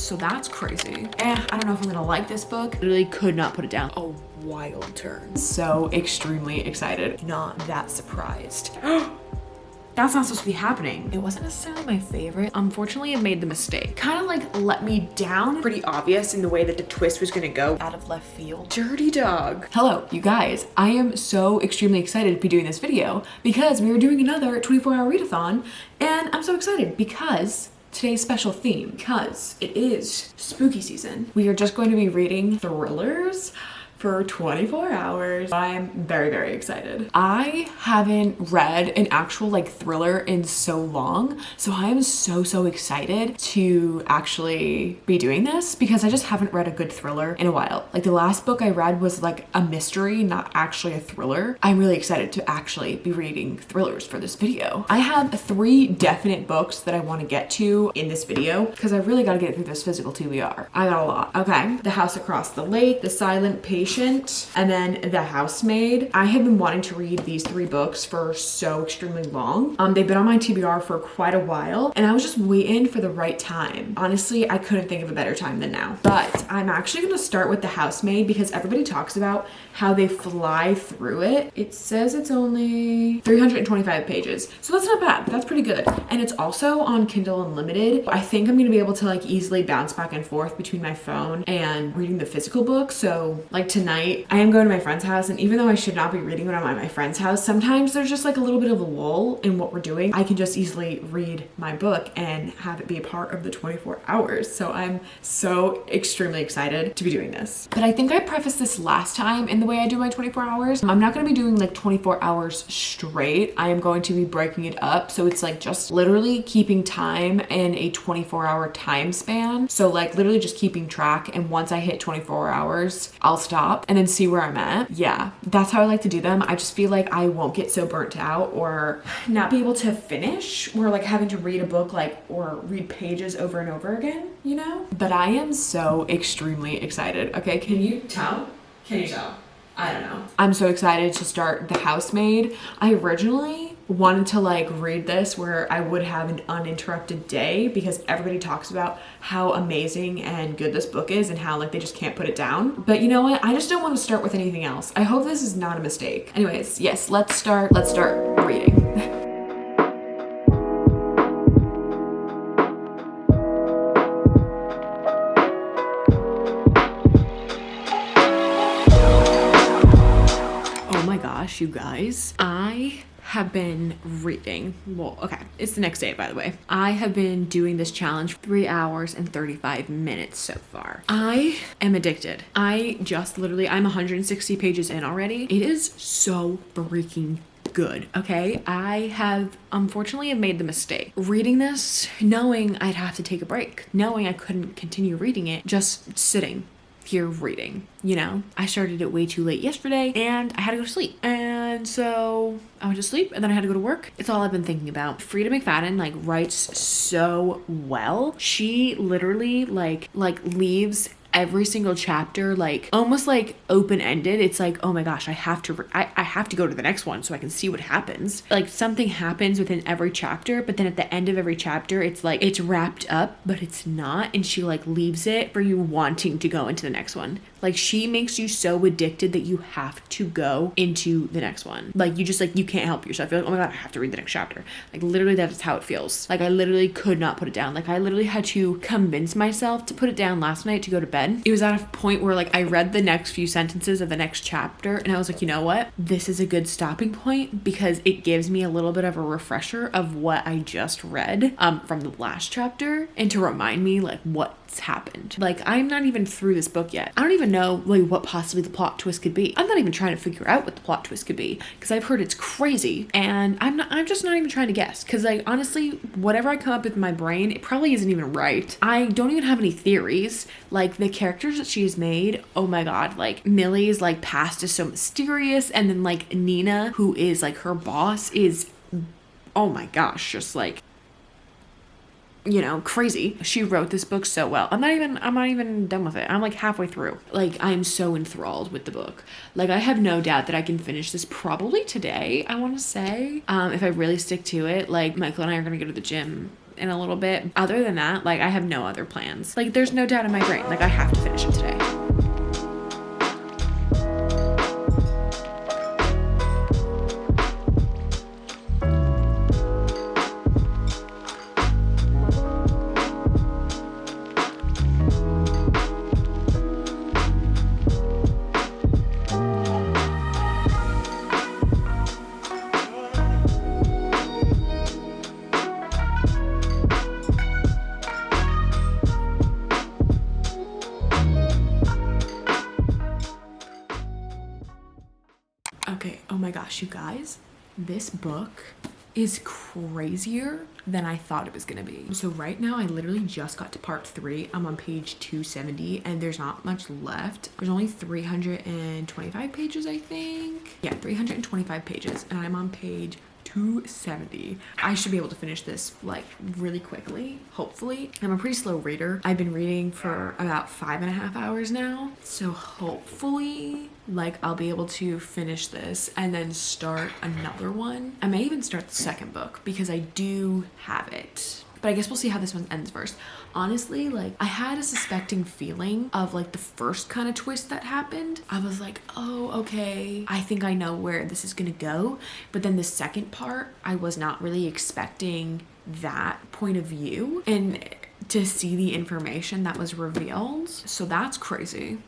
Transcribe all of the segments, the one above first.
So that's crazy. I don't know if I'm gonna like this book. Literally could not put it down. A wild turn. So extremely excited. Not that surprised. That's not supposed to be happening. It wasn't necessarily my favorite. Unfortunately, I made the mistake. Kind of like let me down. Pretty obvious in the way that the twist was gonna go out of left field. Dirty dog. Hello, you guys. I am so extremely excited to be doing this video because we are doing another 24-hour readathon, and I'm so excited because today's special theme, because it is spooky season. We are just going to be reading thrillers for 24 hours. I'm very, very excited. I haven't read an actual like thriller in so long, so I am so excited to actually be doing this because I just haven't read a good thriller in a while. Like the last book I read was like a mystery, not actually a thriller. I'm really excited to actually be reading thrillers for this video. I have 3 definite books that I want to get to in this video because I really got to get through this physical TBR. I got a lot. Okay, The House Across the Lake, The Silent Patient, and then The Housemaid. I have been wanting to read these 3 books for so extremely long. They've been on my TBR for quite a while, and I was just waiting for the right time. Honestly, I couldn't think of a better time than now. But I'm actually gonna start with The Housemaid because everybody talks about how they fly through it. It says it's only 325 pages, so that's not bad. That's pretty good. And it's also on Kindle Unlimited. I think I'm gonna be able to like easily bounce back and forth between my phone and reading the physical book. So like tonight, I am going to my friend's house, and even though I should not be reading when I'm at my friend's house, sometimes there's just like a little bit of a lull in what we're doing. I can just easily read my book and have it be a part of the 24 hours. So I'm so extremely excited to be doing this. But I think I prefaced this last time in the way I do my 24 hours. I'm not going to be doing like 24 hours straight. I am going to be breaking it up. So it's like just literally keeping time in a 24-hour time span. So like literally just keeping track. And once I hit 24 hours, I'll stop and then see where I'm at. Yeah, that's how I like to do them. I just feel like I won't get so burnt out or not be able to finish or like having to read a book like or read pages over and over again, you know? But I am so extremely excited. Okay, can you tell? Can you tell? I don't know. I'm so excited to start The Housemaid. I originally wanted to like read this where I would have an uninterrupted day because everybody talks about how amazing and good this book is and how like they just can't put it down. But you know what? I just don't want to start with anything else. I hope this is not a mistake. Anyways, yes, let's start reading. You guys, I have been reading. Well, okay, it's the next day, by the way. I have been doing this challenge for 3 hours and 35 minutes so far. I am addicted. I'm 160 pages in already. It is so freaking good. Okay, I have unfortunately made the mistake reading this knowing I'd have to take a break, knowing I couldn't continue reading it, just sitting here reading, you know? I started it way too late yesterday and I had to go to sleep. And so I went to sleep and then I had to go to work. It's all I've been thinking about. Frida McFadden like writes so well. She literally like leaves every single chapter like almost like open-ended. It's like, oh my gosh, I have to go to the next one so I can see what happens. Like something happens within every chapter, but then at the end of every chapter it's like it's wrapped up but it's not, and she like leaves it for you wanting to go into the next one. Like she makes you so addicted that you have to go into the next one. Like you just like you can't help yourself. You're like, oh my god, I have to read the next chapter. Like literally that's how it feels. Like I literally could not put it down. Like I literally had to convince myself to put it down last night to go to bed. It was at a point where like I read the next few sentences of the next chapter and I was like, you know what? This is a good stopping point because it gives me a little bit of a refresher of what I just read from the last chapter and to remind me like what's happened. Like I'm not even through this book yet. I don't even know like what possibly the plot twist could be. I'm not even trying to figure out what the plot twist could be because I've heard it's crazy and I'm just not even trying to guess because like honestly whatever I come up with in my brain it probably isn't even right. I don't even have any theories. Like the characters that she's made, oh my god, like Millie's like past is so mysterious, and then like Nina, who is like her boss, is oh my gosh, just like, you know, crazy. She wrote this book so well. I'm not even done with it. I'm like halfway through. Like I'm so enthralled with the book. Like I have no doubt that I can finish this probably today, I want to say. If I really stick to it. Like Michael and I are going to go to the gym in a little bit. Other than that, like I have no other plans. Like there's no doubt in my brain. Like I have to finish it today. Okay, oh my gosh, you guys, this book is crazier than I thought it was gonna be. So right now, I literally just got to part 3. I'm on page 270 and there's not much left. There's only 325 pages, I think. Yeah, 325 pages and I'm on page 270. I should be able to finish this like really quickly, hopefully. I'm a pretty slow reader. I've been reading for about 5.5 hours now. So hopefully like I'll be able to finish this and then start another one. I may even start the second book because I do have it. But I guess we'll see how this one ends first. Honestly, like I had a suspecting feeling of like the first kind of twist that happened. I was like, oh, okay, I think I know where this is gonna go. But then the second part, I was not really expecting that point of view and to see the information that was revealed. So that's crazy.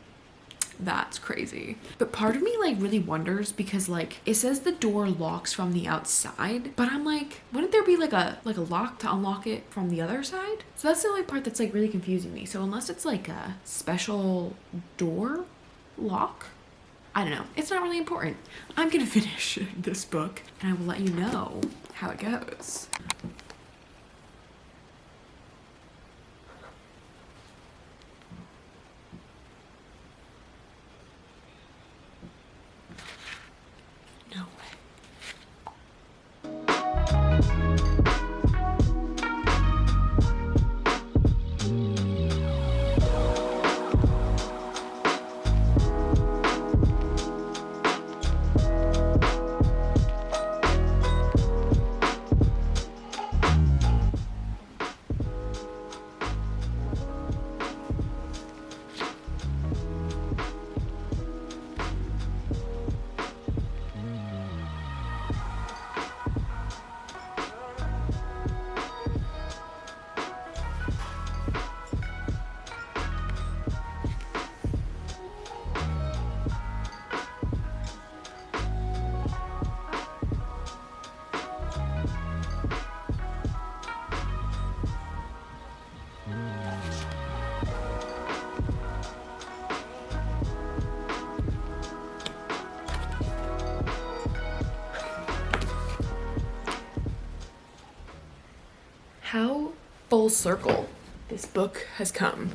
That's crazy. But part of me like really wonders because like it says the door locks from the outside, but I'm like, wouldn't there be like a lock to unlock it from the other side? So that's the only part that's like really confusing me. So unless it's like a special door lock, I don't know. It's not really important. I'm gonna finish this book and I will let you know how it goes. No way. How full circle this book has come.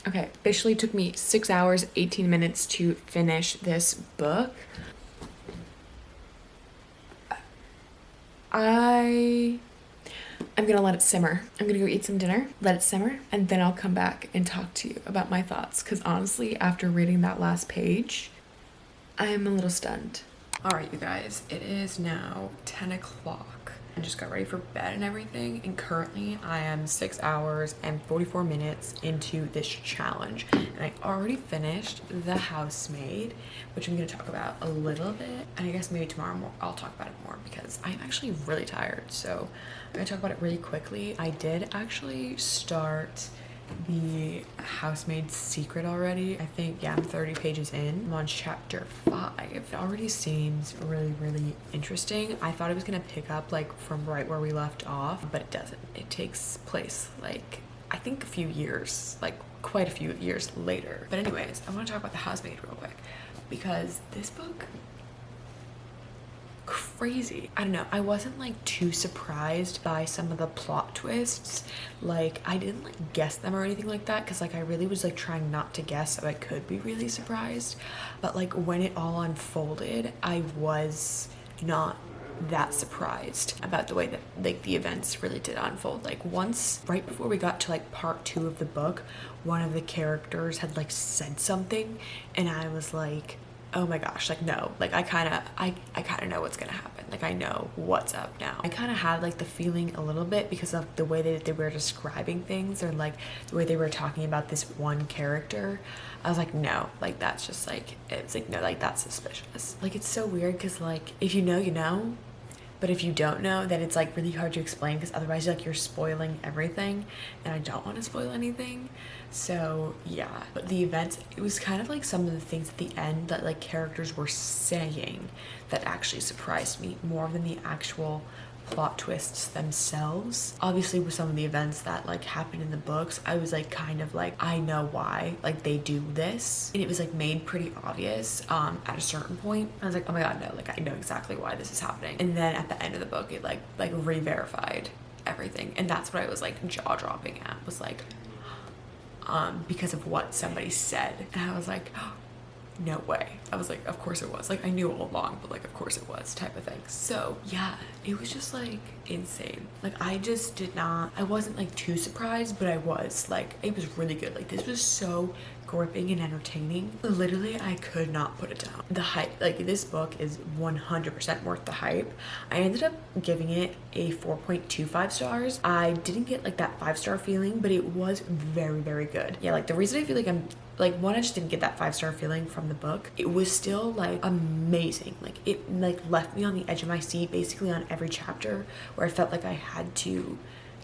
Okay, officially took me 6 hours, 18 minutes to finish this book. I'm gonna let it simmer. I'm gonna go eat some dinner, let it simmer, and then I'll come back and talk to you about my thoughts. Because honestly, after reading that last page, I am a little stunned. All right, you guys, it is now 10 o'clock. I just got ready for bed and everything, and currently I am 6 hours and 44 minutes into this challenge, and I already finished The Housemaid, which I'm going to talk about a little bit, and I guess maybe tomorrow I'll talk about it more because I'm actually really tired. So I'm going to talk about it really quickly. I did actually start The Housemaid's Secret already. I think, yeah, I'm 30 pages in. I'm on chapter 5. It already seems really, really interesting. I thought it was gonna pick up like from right where we left off, but it doesn't. It takes place like, I think a few years, like quite a few years later. But anyways, I want to talk about The Housemaid real quick because this book, crazy. I don't know, I wasn't like too surprised by some of the plot twists. Like I didn't like guess them or anything like that because like I really was like trying not to guess so I could be really surprised. But like when it all unfolded, I was not that surprised about the way that like the events really did unfold. Like once, right before we got to like part 2 of the book, one of the characters had like said something and I was like, oh my gosh, like no, like I kind of know what's gonna happen. like I know what's up now. I kind of had like the feeling a little bit because of the way that they were describing things, or like the way they were talking about this one character. I was like, no, like that's just like, it's like, no, like that's suspicious. Like it's so weird because like if you know, you know. But if you don't know, then it's like really hard to explain because otherwise like you're spoiling everything, and I don't want to spoil anything. So yeah, but the events, it was kind of like some of the things at the end that like characters were saying that actually surprised me more than the actual plot twists themselves. Obviously with some of the events that like happened in the books, I was like kind of like, I know why like they do this, and it was like made pretty obvious at a certain point. I was like, oh my god, no, like I know exactly why this is happening. And then at the end of the book it like re-verified everything, and that's what I was like jaw-dropping at, was like because of what somebody said, and I was like, oh, no way. I was like, of course it was. Like I knew all along, but like of course it was, type of thing. So yeah, it was just like insane. Like I just did not, I wasn't like too surprised, but I was like, it was really good. Like this was so gripping and entertaining. Literally I could not put it down. The hype, like this book is 100% worth the hype. I ended up giving it a 4.25 stars. I didn't get like that 5-star feeling, but it was very, very good. Yeah, like the reason I feel like I'm like, one, I just didn't get that 5-star feeling from the book. It was still like amazing. Like it like left me on the edge of my seat basically on every chapter, where I felt like I had to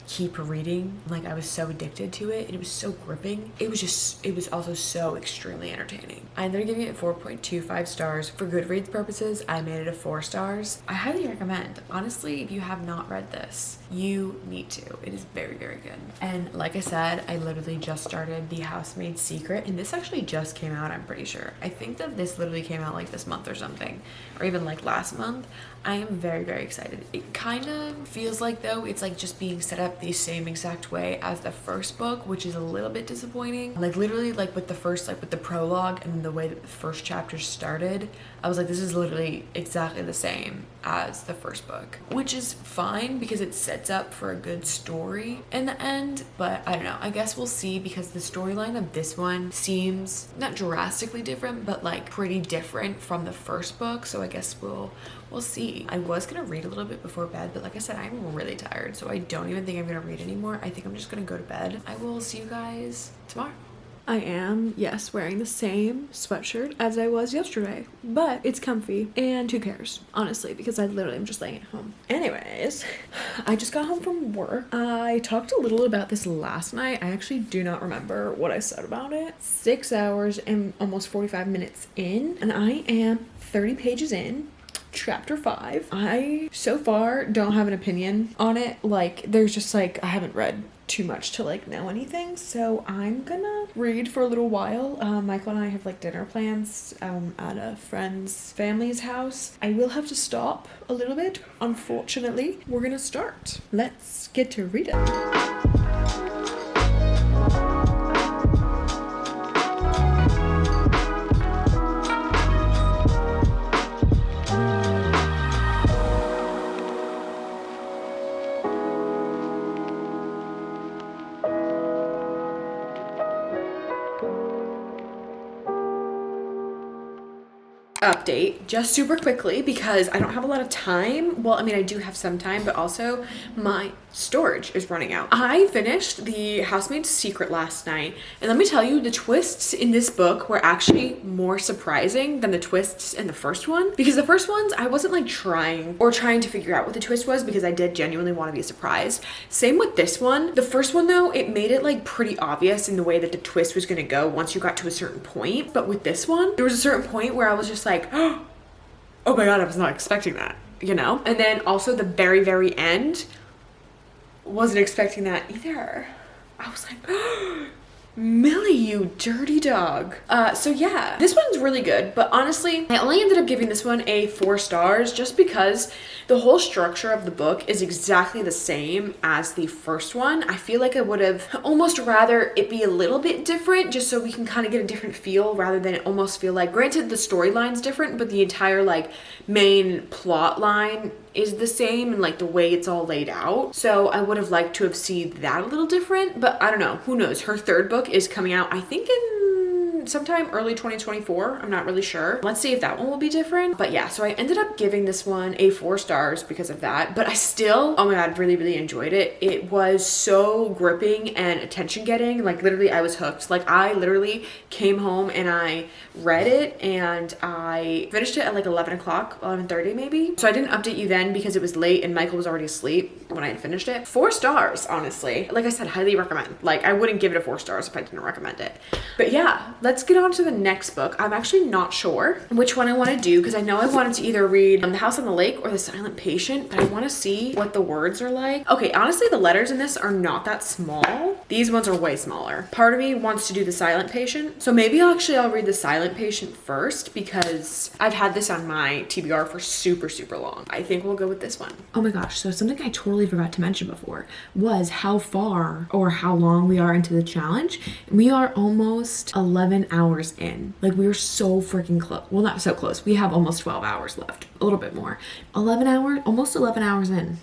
keep reading. Like I was so addicted to it, and it was so gripping. It was also so extremely entertaining. I ended up giving it 4.25 stars. For Goodreads purposes, I made it a 4 stars. I highly recommend. Honestly, if you have not read this, you need to. It is very, very good. And like I said, I literally just started The Housemaid's Secret, and this actually just came out, I'm pretty sure. I think that this literally came out like this month or something, or even like last month. I am very, very excited. It kind of feels like though it's like just being set up the same exact way as the first book, which is a little bit disappointing. Like literally like with the first, like with the prologue and the way that the first chapter started, I was like, this is literally exactly the same as the first book, which is fine because it sets up for a good story in the end. But I don't know, I guess we'll see, because the storyline of this one seems not drastically different, but like pretty different from the first book. So I guess we'll see. I was gonna read a little bit before bed, but like I said, I'm really tired, so I don't even think I'm gonna read anymore. I think I'm just gonna go to bed. I will see you guys tomorrow. I am, yes, wearing the same sweatshirt as I was yesterday, but it's comfy, and who cares, honestly, because I literally am just laying at home. Anyways, I just got home from work. I talked a little about this last night. I actually do not remember what I said about it. 6 hours and almost 45 minutes in, and I am 30 pages in. Chapter 5. I so far don't have an opinion on it. Like there's just like, I haven't read too much to like know anything, so I'm gonna read for a little while. Michael and I have like dinner plans at a friend's family's house. I will have to stop a little bit, unfortunately. We're gonna start. Let's get to reading. Update just super quickly because I don't have a lot of time. Well, I mean, I do have some time, but also my storage is running out. I finished The Housemaid's Secret last night, and let me tell you, the twists in this book were actually more surprising than the twists in the first one, because the first ones I wasn't like trying to figure out what the twist was, because I did genuinely want to be surprised. Same with this one. The first one though, it made it like pretty obvious in the way that the twist was going to go once you got to a certain point, but with this one there was a certain point where I was just like, oh my god, I was not expecting that, you know? And then also the very, very end, wasn't expecting that either. I was like, Millie, you dirty dog. So yeah, this one's really good, but honestly, I only ended up giving this one a 4 stars just because the whole structure of the book is exactly the same as the first one. I feel like I would have almost rather it be a little bit different, just so we can kind of get a different feel, rather than it almost feel like, granted the storyline's different, but the entire like main plot line is the same, and like the way it's all laid out. So I would have liked to have seen that a little different, but I don't know, who knows. Her third book is coming out, I think in in sometime early 2024. I'm not really sure. Let's see if that one will be different. But yeah, so I ended up giving this one a 4 stars because of that. But I still, oh my God, really enjoyed it. It was so gripping and attention getting. Like literally I was hooked. Like I literally came home and I read it and I finished it at like 11 o'clock, 11:30 maybe. So I didn't update you then because it was late and Michael was already asleep when I had finished it. 4 stars, honestly. Like I said, highly recommend. Like I wouldn't give it a 4 stars if I didn't recommend it. But yeah, let's get on to the next book. I'm actually not sure which one I want to do because I know I wanted to either read The House on the Lake or The Silent Patient, but I want to see what the words are like. Okay, honestly, the letters in this are not that small. These ones are way smaller. Part of me wants to do The Silent Patient. So maybe I'll read The Silent Patient first because I've had this on my TBR for super long. I think we'll go with this one. Oh my gosh, so something I totally forgot to mention before was how far or how long we are into the challenge. We are almost 11 hours in. Like we are so freaking close. Well, not so close. We have almost 12 hours left. A little bit more. 11 hours, almost 11 hours in.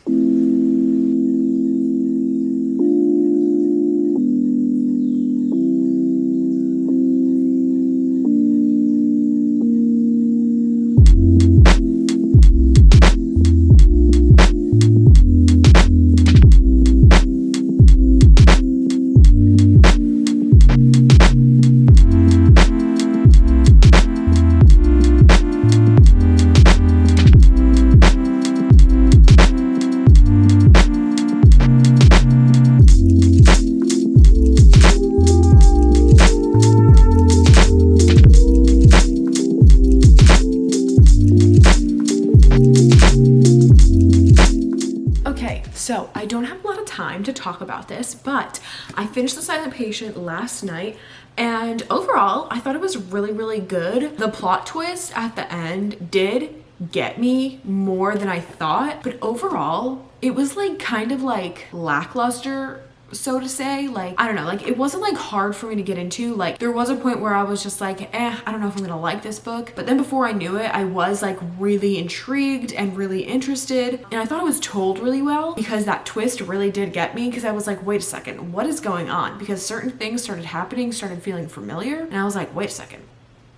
So I don't have a lot of time to talk about this, but I finished The Silent Patient last night and overall I thought it was really good. The plot twist at the end did get me more than I thought, but overall it was like kind of like lackluster, so to say. Like I don't know, like it wasn't like hard for me to get into. Like there was a point where I was just like I don't know if I'm gonna like this book, but then before I knew it I was like really intrigued and really interested, and I thought it was told really well because that twist really did get me because I was like, wait a second, what is going on? Because certain things started happening, started feeling familiar, and I was like, wait a second,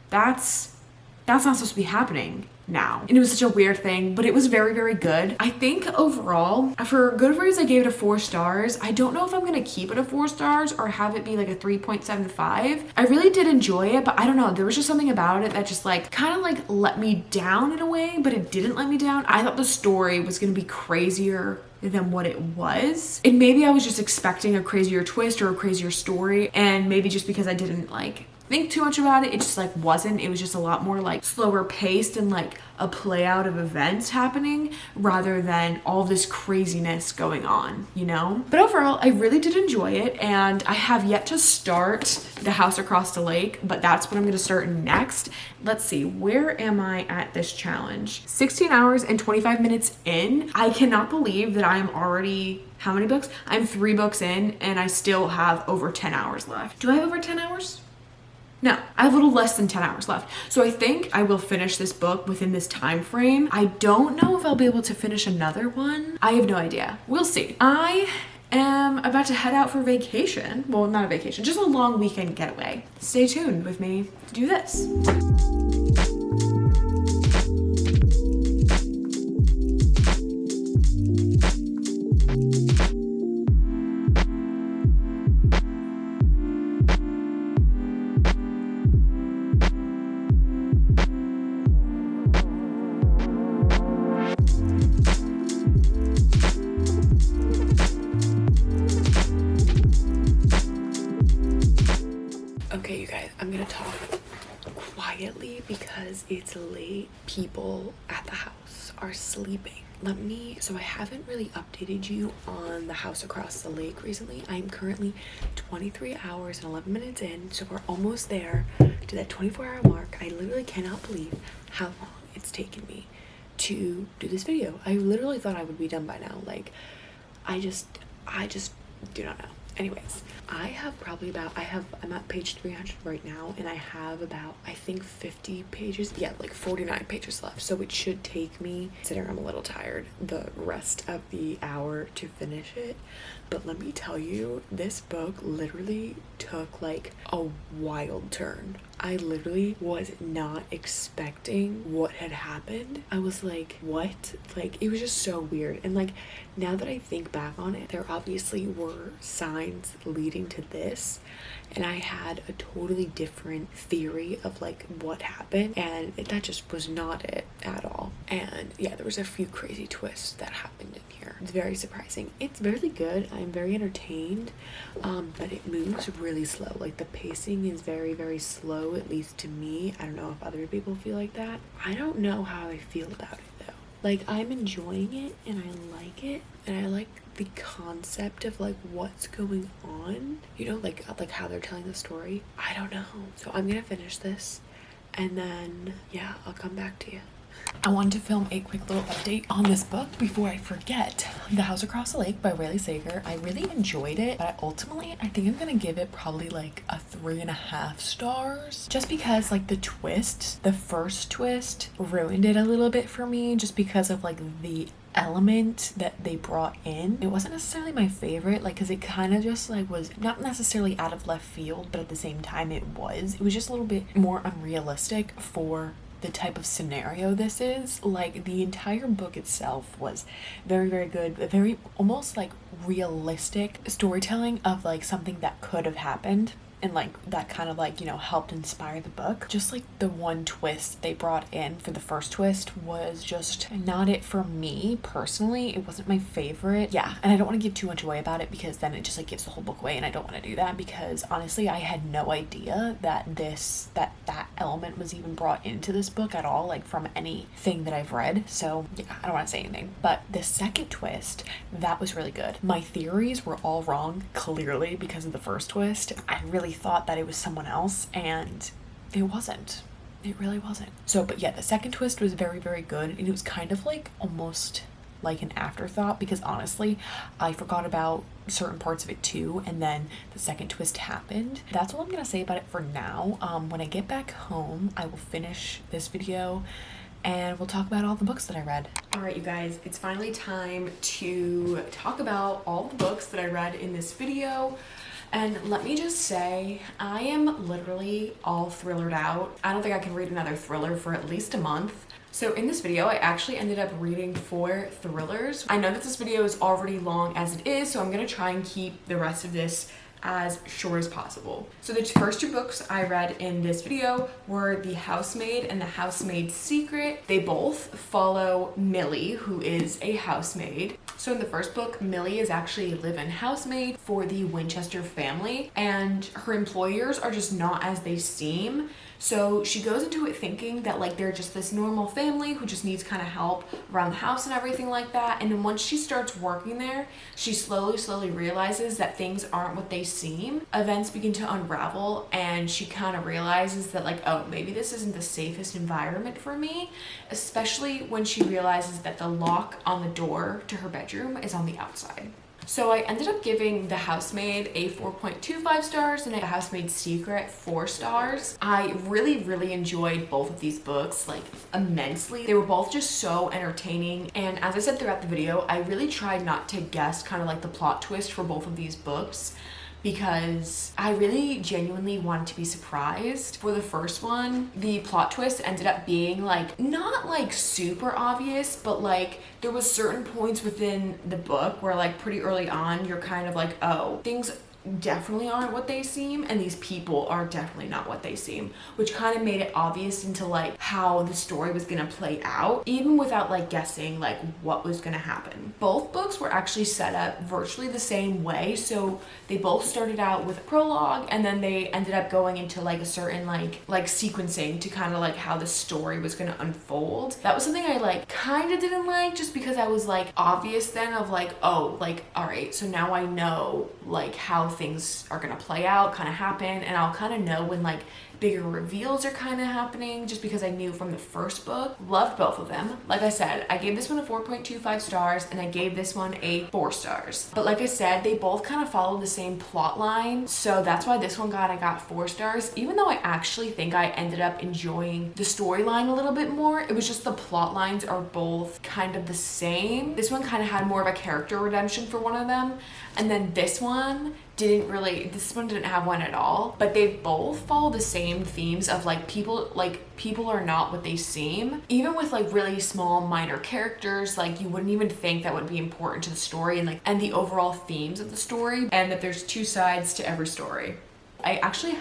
that's not supposed to be happening now. And it was such a weird thing, but it was very good. I think overall, for Goodreads, I gave it a 4 stars. I don't know if I'm gonna keep it a 4 stars or have it be like a 3.75. I really did enjoy it, but I don't know, there was just something about it that just like kind of like let me down in a way, but it didn't let me down. I thought the story was gonna be crazier than what it was, and maybe I was just expecting a crazier twist or a crazier story, and maybe just because I didn't like think too much about it, it just like wasn't. It was just a lot more like slower paced and like a play out of events happening rather than all this craziness going on, you know? But overall, I really did enjoy it, and I have yet to start The House Across the Lake, but that's what I'm gonna start next. Let's see, where am I at this challenge? 16 hours and 25 minutes in. I cannot believe that I'm already, how many books? I'm 3 books in and I still have over 10 hours left. Do I have over 10 hours? No, I have a little less than 10 hours left. So I think I will finish this book within this time frame. I don't know if I'll be able to finish another one. I have no idea. We'll see. I am about to head out for vacation. Well, not a vacation, just a long weekend getaway. Stay tuned with me to do this. Okay, you guys, I'm gonna talk quietly because it's late. People at the house are sleeping. So I haven't really updated you on The House Across the Lake recently. I'm currently 23 hours and 11 minutes in, so we're almost there to that 24-hour mark. I literally cannot believe how long it's taken me to do this video. I literally thought I would be done by now. Like, I just do not know. Anyways, I'm at page 300 right now, and I have about, I think 50 pages, yeah, like 49 pages left. So it should take me, considering I'm a little tired, the rest of the hour to finish it. But let me tell you, this book literally took like a wild turn. I literally was not expecting what had happened. I was like, what? Like, it was just so weird. And like, now that I think back on it, there obviously were signs leading to this, and I had a totally different theory of like what happened, and that just was not it at all. And yeah, there was a few crazy twists that happened in here. It's very surprising. It's really good. I'm very entertained, but it moves really slow. Like, the pacing is very, very slow, at least to me. I don't know if other people feel like that. I don't know how I feel about it though. Like, I'm enjoying it and I like it, and I like the concept of like what's going on, you know, like how they're telling the story. I don't know. So I'm gonna finish this, and then yeah, I'll come back to you. I wanted to film a quick little update on this book before I forget. The House Across the Lake by Riley Sager. I really enjoyed it, but ultimately I think I'm gonna give it probably like a 3.5 stars, just because like the first twist ruined it a little bit for me, just because of like the element that they brought in. It wasn't necessarily my favorite, like, because it kind of just like was not necessarily out of left field, but at the same time it was just a little bit more unrealistic for the type of scenario this is. Like, the entire book itself was very, very good, very almost like realistic storytelling of like something that could have happened, and like that kind of like, you know, helped inspire the book. Just like the one twist they brought in for the first twist was just not it for me personally. It wasn't my favorite. Yeah, and I don't want to give too much away about it, because then it just like gives the whole book away, and I don't want to do that, because honestly I had no idea that that element was even brought into this book at all, like from anything that I've read. So yeah, I don't want to say anything. But the second twist, that was really good. My theories were all wrong, clearly, because of the first twist. I really thought that it was someone else, and it wasn't. It really wasn't. So, but yeah, the second twist was very, very good, and it was kind of like almost like an afterthought, because honestly I forgot about certain parts of it too, and then the second twist happened. That's all I'm gonna say about it for now. When I get back home, I will finish this video and we'll talk about all the books that I read. All right, you guys, it's finally time to talk about all the books that I read in this video. And let me just say, I am literally all thrillered out. I don't think I can read another thriller for at least a month. So in this video, I actually ended up reading 4 thrillers. I know that this video is already long as it is, so I'm gonna try and keep the rest of this as short as possible. So the first 2 books I read in this video were The Housemaid and The Housemaid's Secret. They both follow Millie, who is a housemaid. So in the first book, Millie is actually a live-in housemaid for the Winchester family, and her employers are just not as they seem. So she goes into it thinking that like they're just this normal family who just needs kind of help around the house and everything like that. And then once she starts working there, she slowly realizes that things aren't what they seem. Events begin to unravel, and she kind of realizes that like, oh, maybe this isn't the safest environment for me, especially when she realizes that the lock on the door to her bedroom is on the outside. So I ended up giving The Housemaid a 4.25 stars and The Housemaid's Secret 4 stars. I really enjoyed both of these books, like, immensely. They were both just so entertaining, and as I said throughout the video, I really tried not to guess kind of like the plot twist for both of these books, because I really genuinely wanted to be surprised. For the first one, the plot twist ended up being like, not like super obvious, but like there was certain points within the book where like pretty early on, you're kind of like, oh, things definitely aren't what they seem, and these people are definitely not what they seem, which kind of made it obvious into like how the story was gonna play out, even without like guessing like what was gonna happen. Both books were actually set up virtually the same way, so they both started out with a prologue, and then they ended up going into like a certain like sequencing to kind of like how the story was gonna unfold. That was something I like kind of didn't like, just because I was like obvious then of like, oh, like, all right, so now I know like how things are gonna play out, kind of happen, and I'll kind of know when like bigger reveals are kind of happening, just because I knew from the first book. Loved both of them. Like I said, I gave this one a 4.25 stars and I gave this one a 4 stars. But like I said, they both kind of follow the same plot line, so that's why this one I got 4 stars, even though I actually think I ended up enjoying the storyline a little bit more. It was just the plot lines are both kind of the same. This one kind of had more of a character redemption for one of them, and then this one this one didn't have one at all, but they both follow the same themes of like people are not what they seem. Even with like really small minor characters, like you wouldn't even think that would be important to the story and the overall themes of the story, and that there's two sides to every story. I actually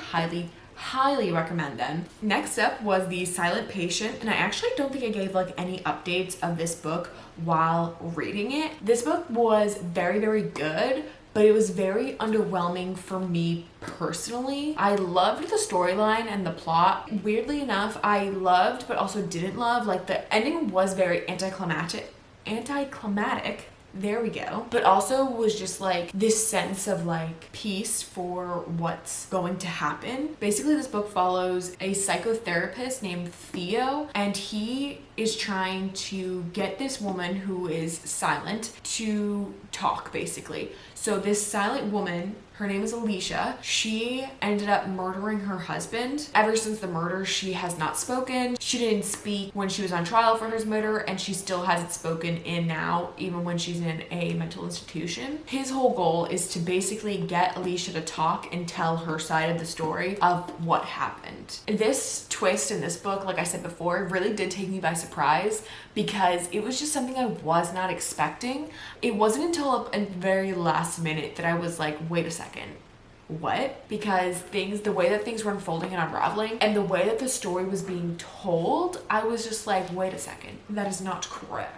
highly recommend them. Next up was The Silent Patient, and I actually don't think I gave like any updates of this book while reading it. This book was very, very good, but it was very underwhelming for me personally. I loved the storyline and the plot. Weirdly enough, I loved but also didn't love, like the ending was very anticlimactic. There we go. But also was just like this sense of like peace for what's going to happen. Basically, this book follows a psychotherapist named Theo, and he is trying to get this woman who is silent to talk, basically. So this silent woman, her name is Alicia. She ended up murdering her husband. Ever since the murder, she has not spoken. She didn't speak when she was on trial for his murder, and she still hasn't spoken in now, even when she's in a mental institution. His whole goal is to basically get Alicia to talk and tell her side of the story of what happened. This twist in this book, like I said before, really did take me by surprise because it was just something I was not expecting. It wasn't until a very last minute that I was like, wait a second, what? Because the way that things were unfolding and unraveling and the way that the story was being told, I was just like, wait a second, that is not correct.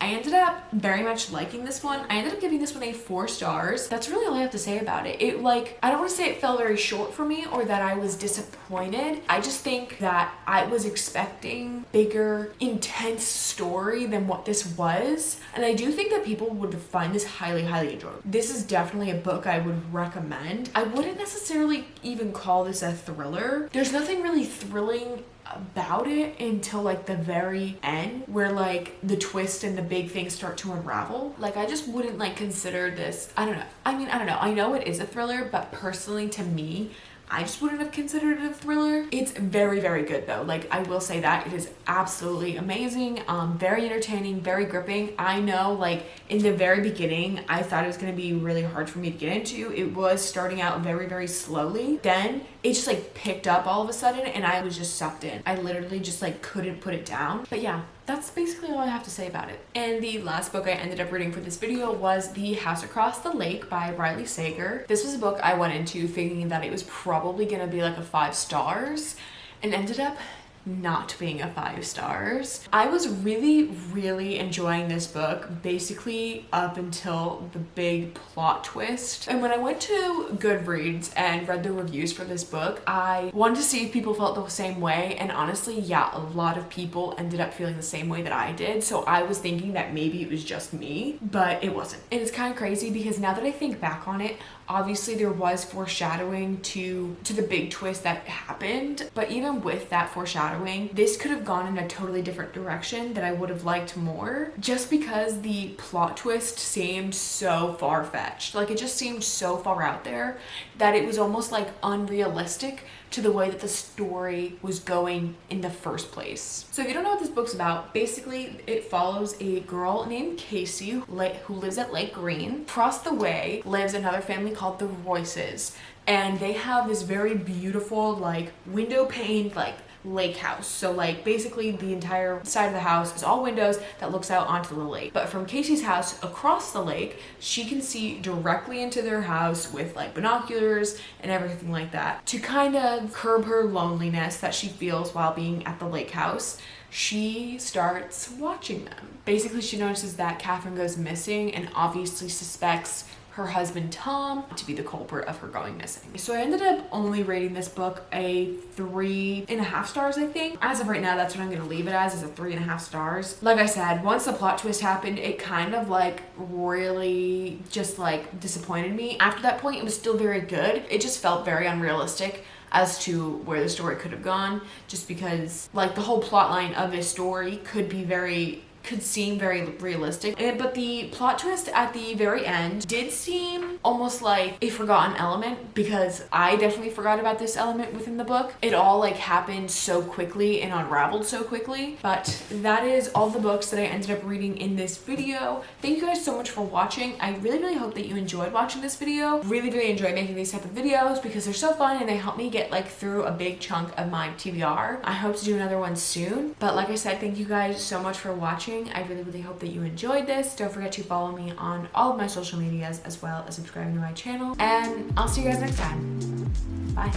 I ended up very much liking this one. I ended up giving this one a 4 stars. That's really all I have to say about it. I don't want to say it fell very short for me or that I was disappointed. I just think that I was expecting bigger, intense story than what this was. And I do think that people would find this highly, highly enjoyable. This is definitely a book I would recommend. I wouldn't necessarily even call this a thriller. There's nothing really thrilling about it until like the very end, where like the twist and the big things start to unravel. Like I just wouldn't like consider this, I don't know, I know it is a thriller, but personally to me, I just wouldn't have considered it a thriller. It's very, very good though. Like I will say that it is absolutely amazing, very entertaining, very gripping. I know like in the very beginning, I thought it was gonna be really hard for me to get into. It was starting out very, very slowly. Then it just like picked up all of a sudden and I was just sucked in. I literally just like couldn't put it down. But yeah, that's basically all I have to say about it. And the last book I ended up reading for this video was The House Across the Lake by Riley Sager. This was a book I went into thinking that it was probably gonna be like a 5 stars and ended up not being a 5 stars. I was really, really enjoying this book basically up until the big plot twist. And when I went to Goodreads and read the reviews for this book, I wanted to see if people felt the same way, and honestly, yeah, a lot of people ended up feeling the same way that I did. So I was thinking that maybe it was just me, but it wasn't. And it's kind of crazy because now that I think back on it, obviously there was foreshadowing to the big twist that happened, but even with that foreshadowing, this could have gone in a totally different direction that I would have liked more, just because the plot twist seemed so far-fetched. Like it just seemed so far out there that it was almost like unrealistic to the way that the story was going in the first place. So if you don't know what this book's about, basically it follows a girl named Casey who lives at Lake Green. Across the way lives another family called the Royces, and they have this very beautiful like window paned like lake house. So like basically the entire side of the house is all windows that looks out onto the lake. But from Casey's house across the lake, she can see directly into their house with like binoculars and everything like that. To kind of curb her loneliness that she feels while being at the lake house, she starts watching them. Basically, she notices that Catherine goes missing and obviously suspects her husband Tom to be the culprit of her going missing. So I ended up only rating this book a 3.5 stars, I think. As of right now, that's what I'm gonna leave it as, is a 3.5 stars. Like I said, once the plot twist happened, it kind of like really just like disappointed me. After that point, it was still very good. It just felt very unrealistic as to where the story could have gone, just because like the whole plot line of this story could be very could seem very realistic, but the plot twist at the very end did seem almost like a forgotten element, because I definitely forgot about this element within the book. It all like happened so quickly and unraveled so quickly. But that is all the books that I ended up reading in this video. Thank you guys so much for watching. I really hope that you enjoyed watching this video. Really enjoy making these type of videos because they're so fun and they help me get like through a big chunk of my TBR. I hope to do another one soon, but like I said, thank you guys so much for watching. I really hope that you enjoyed this. Don't forget to follow me on all of my social medias as well as subscribing to my channel, and I'll see you guys next time. Bye.